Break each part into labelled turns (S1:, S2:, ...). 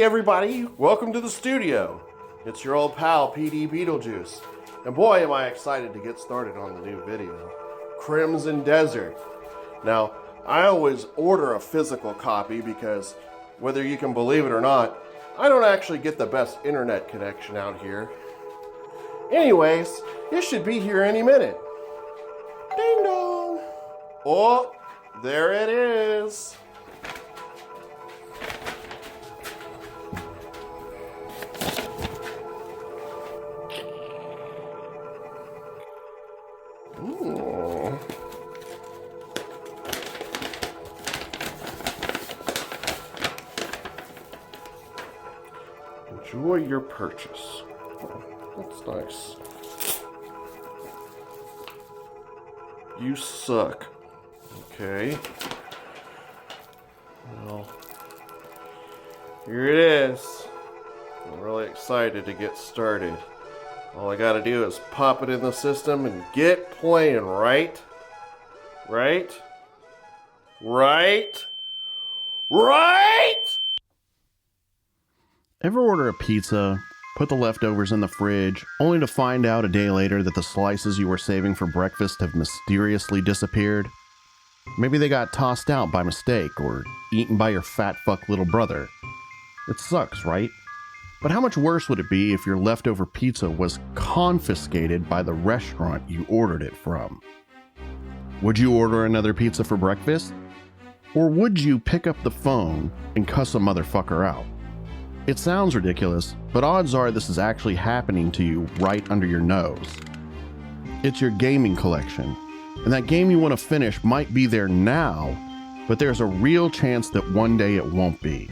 S1: Hey everybody, welcome to the studio. It's your old pal PD Beetlejuice. And boy am I excited to get started on the new video, Crimson Desert. Now, I always order a physical copy because whether you can believe it or not, I don't actually get the best internet connection out here. Anyways, it should be here any minute. Ding dong. Oh, there it is. Ooh. Enjoy your purchase. Oh, that's nice. You suck. Okay. Well, here it is. I'm really excited to get started. All I gotta do is pop it in the system and get playing, right? Right? Right? Right?
S2: Ever order a pizza, put the leftovers in the fridge, only to find out a day later that the slices you were saving for breakfast have mysteriously disappeared? Maybe they got tossed out by mistake or eaten by your fat fuck little brother. It sucks, right? But how much worse would it be if your leftover pizza was confiscated by the restaurant you ordered it from? Would you order another pizza for breakfast? Or would you pick up the phone and cuss a motherfucker out? It sounds ridiculous, but odds are this is actually happening to you right under your nose. It's your gaming collection, and that game you want to finish might be there now, but there's a real chance that one day it won't be.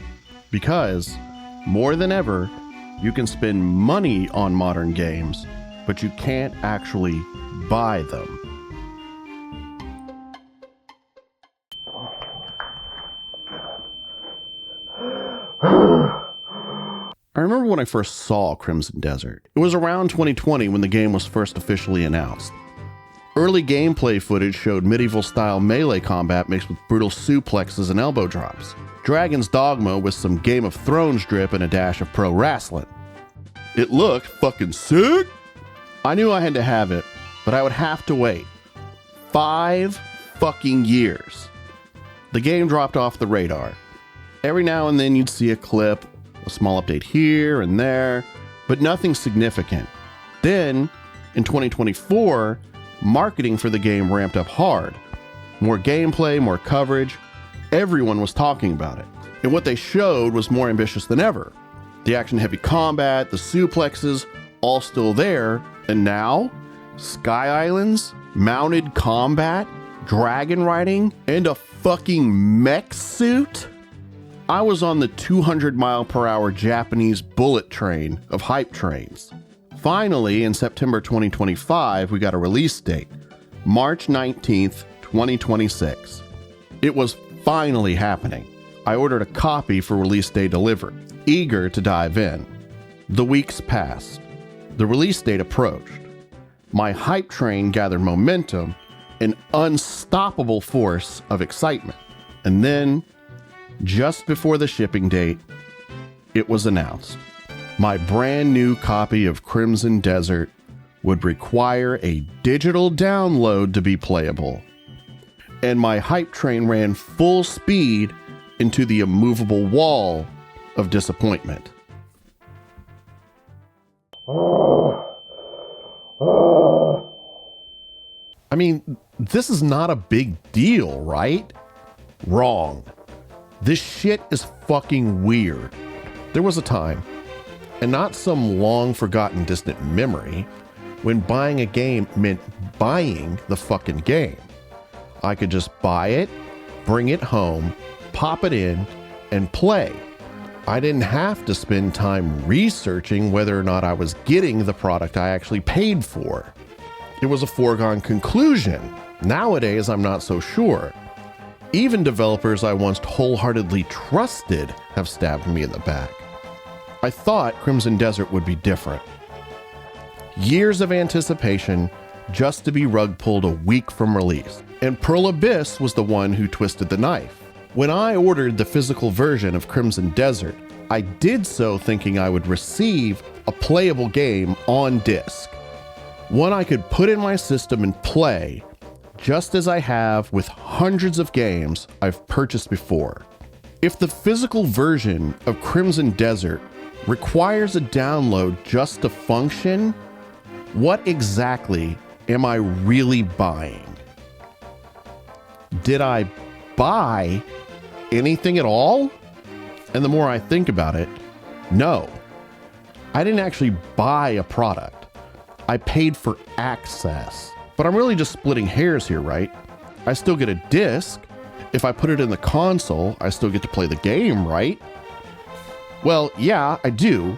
S2: Because, more than ever, you can spend money on modern games, but you can't actually buy them. I remember when I first saw Crimson Desert. It was around 2020 when the game was first officially announced. Early gameplay footage showed medieval-style melee combat mixed with brutal suplexes and elbow drops. Dragon's Dogma with some Game of Thrones drip and a dash of pro wrestling. It looked fucking sick! I knew I had to have it, but I would have to wait 5 fucking years. The game dropped off the radar. Every now and then you'd see a clip, a small update here and there, but nothing significant. Then, in 2024, marketing for the game ramped up hard. More gameplay, more coverage. Everyone was talking about it. And what they showed was more ambitious than ever. The action-heavy combat, the suplexes, all still there. And now, Sky Islands, mounted combat, dragon riding, and a fucking mech suit? I was on the 200-mile-per-hour Japanese bullet train of hype trains. Finally, in September 2025, we got a release date, March 19th, 2026. It was finally happening. I ordered a copy for release day delivery, eager to dive in. The weeks passed. The release date approached. My hype train gathered momentum, an unstoppable force of excitement. And then, just before the shipping date, it was announced. My brand new copy of Crimson Desert would require a digital download to be playable. And my hype train ran full speed into the immovable wall of disappointment. I mean, this is not a big deal, right? Wrong. This shit is fucking weird. There was a time, and not some long forgotten distant memory, when buying a game meant buying the fucking game. I could just buy it, bring it home, pop it in, and play. I didn't have to spend time researching whether or not I was getting the product I actually paid for. It was a foregone conclusion. Nowadays, I'm not so sure. Even developers I once wholeheartedly trusted have stabbed me in the back. I thought Crimson Desert would be different. Years of anticipation just to be rug pulled a week from release. And Pearl Abyss was the one who twisted the knife. When I ordered the physical version of Crimson Desert, I did so thinking I would receive a playable game on disc. One I could put in my system and play, just as I have with hundreds of games I've purchased before. If the physical version of Crimson Desert requires a download just to function, what exactly am I really buying? Did I buy anything at all? And the more I think about it, no. I didn't actually buy a product. I paid for access. But I'm really just splitting hairs here, right? I still get a disc. If I put it in the console, I still get to play the game, right? Well, yeah, I do,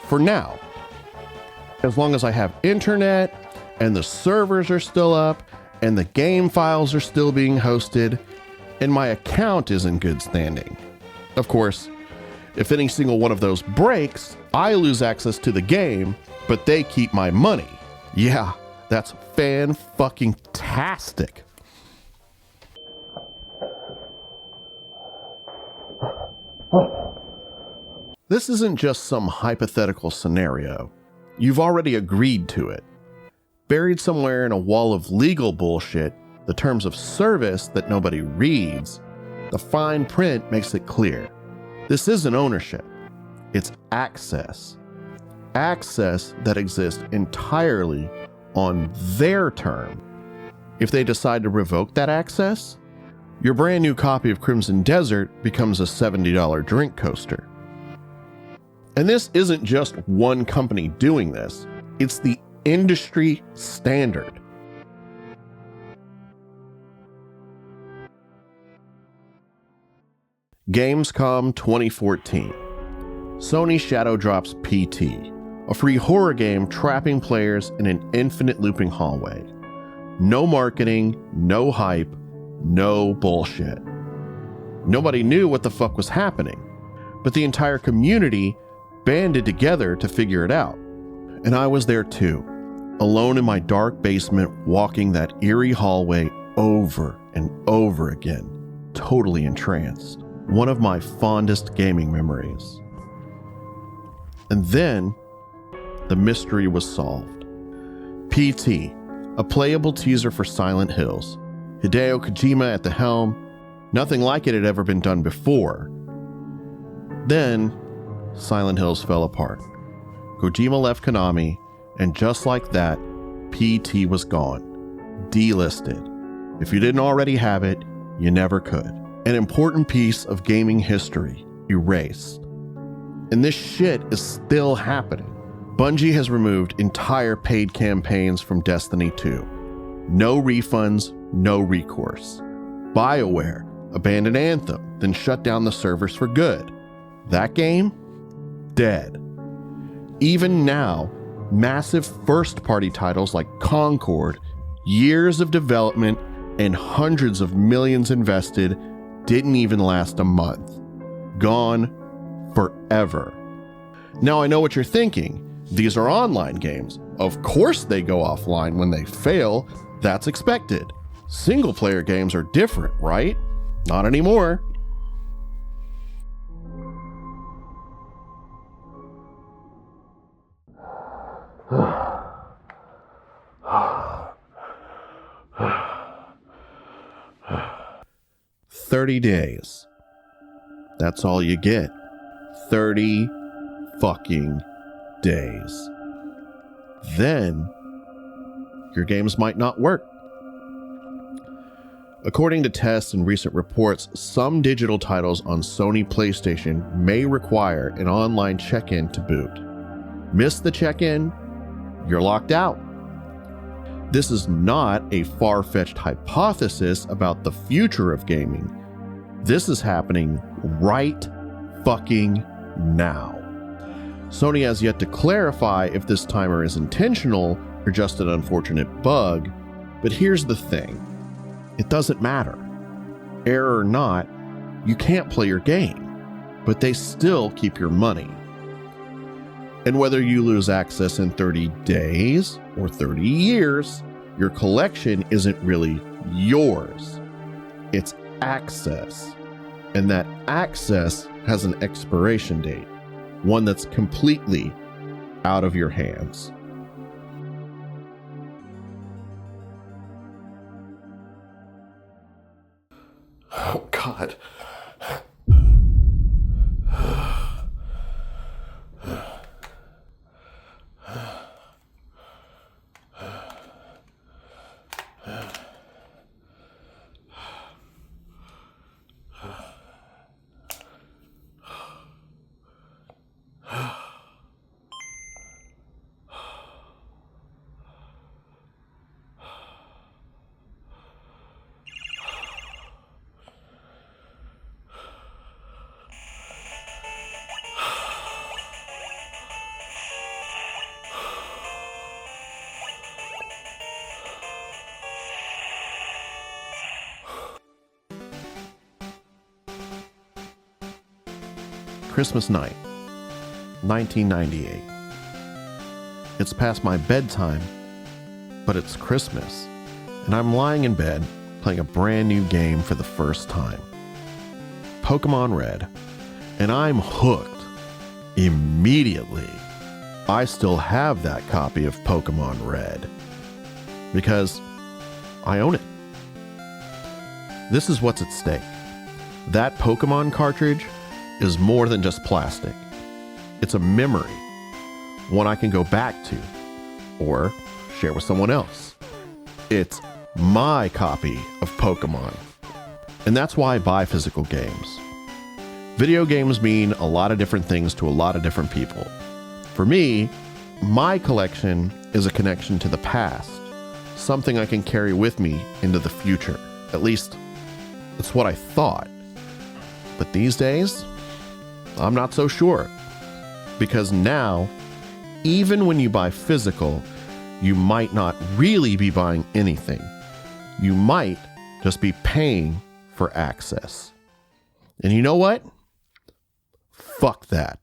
S2: for now. As long as I have internet, and the servers are still up, and the game files are still being hosted, and my account is in good standing. Of course, if any single one of those breaks, I lose access to the game, but they keep my money. Yeah, that's fan-fucking-tastic. This isn't just some hypothetical scenario. You've already agreed to it. Buried somewhere in a wall of legal bullshit, the terms of service that nobody reads, the fine print makes it clear. This isn't ownership. It's access. Access that exists entirely on their term. If they decide to revoke that access, your brand new copy of Crimson Desert becomes a $70 drink coaster. And this isn't just one company doing this, it's the industry standard. Gamescom 2014. Sony shadow drops PT, a free horror game trapping players in an infinite looping hallway. No marketing, no hype, no bullshit. Nobody knew what the fuck was happening, but the entire community banded together to figure it out. And I was there too, alone in my dark basement, walking that eerie hallway over and over again, totally entranced. One of my fondest gaming memories. And then, the mystery was solved. PT, a playable teaser for Silent Hills. Hideo Kojima at the helm. Nothing like it had ever been done before. Then, Silent Hills fell apart. Kojima left Konami, and just like that, PT was gone. Delisted. If you didn't already have it, you never could. An important piece of gaming history erased. And this shit is still happening. Bungie has removed entire paid campaigns from Destiny 2. No refunds, no recourse. BioWare abandoned Anthem, then shut down the servers for good. That game? Dead. Even now, massive first-party titles like Concord, years of development and hundreds of millions invested, didn't even last a month. Gone forever. Now I know what you're thinking. These are online games. Of course they go offline when they fail. That's expected. Single-player games are different, right? Not anymore. $30 days. That's all you get. 30 fucking days. Then, your games might not work. According to tests and recent reports, some digital titles on Sony PlayStation may require an online check-in to boot. Miss the check-in, you're locked out. This is not a far-fetched hypothesis about the future of gaming. This is happening right fucking now. Sony has yet to clarify if this timer is intentional or just an unfortunate bug, but here's the thing. It doesn't matter. Error or not, you can't play your game, but they still keep your money. And whether you lose access in 30 days or 30 years, your collection isn't really yours. It's access. And that access has an expiration date. one that's completely out of your hands.
S1: Oh, God.
S2: Christmas night, 1998. It's past my bedtime, but it's Christmas, and I'm lying in bed playing a brand new game for the first time. Pokemon Red, and I'm hooked immediately. I still have that copy of Pokemon Red because I own it. This is what's at stake. That Pokemon cartridge is more than just plastic. It's a memory, one I can go back to or share with someone else. It's my copy of Pokemon. And that's why I buy physical games. Video games mean a lot of different things to a lot of different people. For me, my collection is a connection to the past, something I can carry with me into the future. At least, that's what I thought. But these days, I'm not so sure. Because now, even when you buy physical, you might not really be buying anything. You might just be paying for access. And you know what? Fuck that.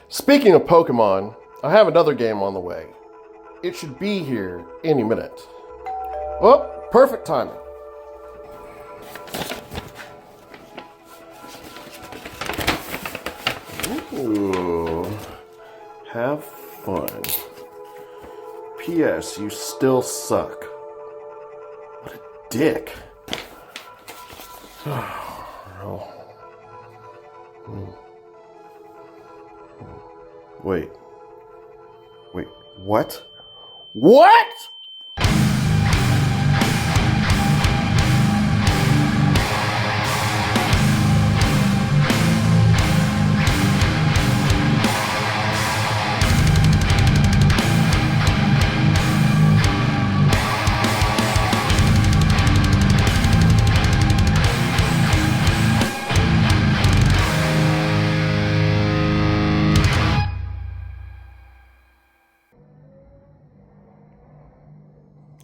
S1: Speaking of Pokemon, I have another game on the way. It should be here any minute. Well, perfect timing. Ooh, have fun. P.S. You still suck. What a dick. Oh. Wait, what? What?!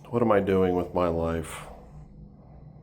S1: What am I doing with my life?